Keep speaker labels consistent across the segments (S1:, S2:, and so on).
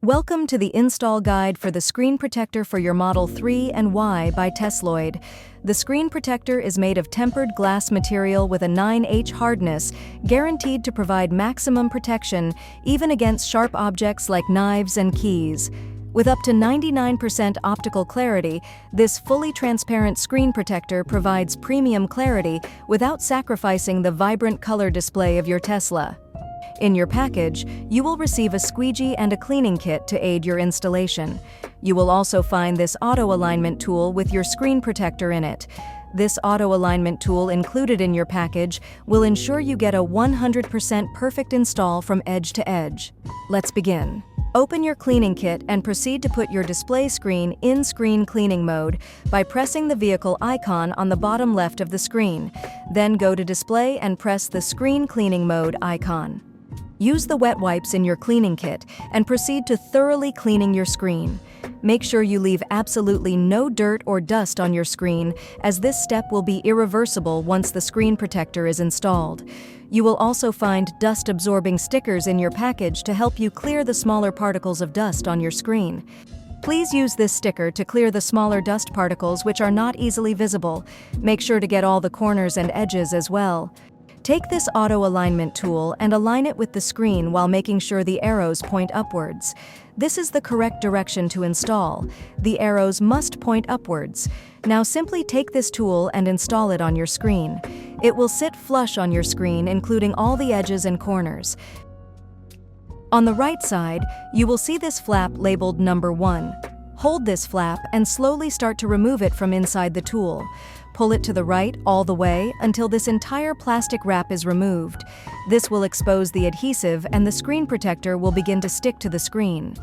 S1: Welcome to the install guide for the screen protector for your Model 3 and Y by Tesloid. The screen protector is made of tempered glass material with a 9H hardness, guaranteed to provide maximum protection even against sharp objects like knives and keys. With up to 99% optical clarity, this fully transparent screen protector provides premium clarity without sacrificing the vibrant color display of your Tesla. In your package, you will receive a squeegee and a cleaning kit to aid your installation. You will also find this auto alignment tool with your screen protector in it. This auto alignment tool included in your package will ensure you get a 100% perfect install from edge to edge. Let's begin. Open your cleaning kit and proceed to put your display screen in screen cleaning mode by pressing the vehicle icon on the bottom left of the screen. Then go to Display and press the Screen Cleaning Mode icon. Use the wet wipes in your cleaning kit and proceed to thoroughly cleaning your screen. Make sure you leave absolutely no dirt or dust on your screen, as this step will be irreversible once the screen protector is installed. You will also find dust-absorbing stickers in your package to help you clear the smaller particles of dust on your screen. Please use this sticker to clear the smaller dust particles which are not easily visible. Make sure to get all the corners and edges as well. Take this auto alignment tool and align it with the screen while making sure the arrows point upwards. This is the correct direction to install. The arrows must point upwards. Now simply take this tool and install it on your screen. It will sit flush on your screen, including all the edges and corners. On the right side, you will see this flap labeled number 1. Hold this flap and slowly start to remove it from inside the tool. Pull it to the right all the way until this entire plastic wrap is removed. This will expose the adhesive and the screen protector will begin to stick to the screen.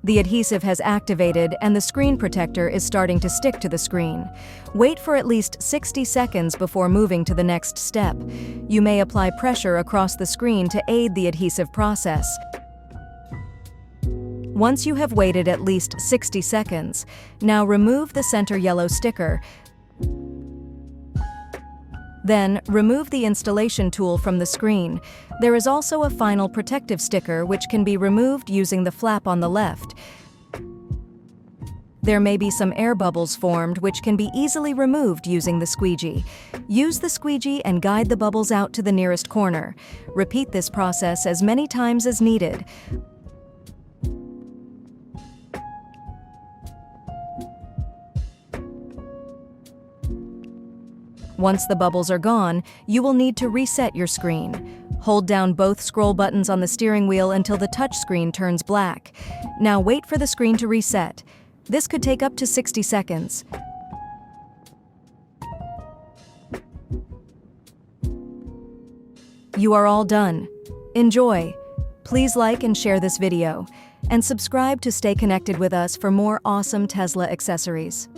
S1: The adhesive has activated and the screen protector is starting to stick to the screen. Wait for at least 60 seconds before moving to the next step. You may apply pressure across the screen to aid the adhesive process. Once you have waited at least 60 seconds, now remove the center yellow sticker. Then, remove the installation tool from the screen. There is also a final protective sticker which can be removed using the flap on the left. There may be some air bubbles formed which can be easily removed using the squeegee. Use the squeegee and guide the bubbles out to the nearest corner. Repeat this process as many times as needed. Once the bubbles are gone, you will need to reset your screen. Hold down both scroll buttons on the steering wheel until the touch screen turns black. Now wait for the screen to reset. This could take up to 60 seconds. You are all done. Enjoy! Please like and share this video, and subscribe to stay connected with us for more awesome Tesla accessories.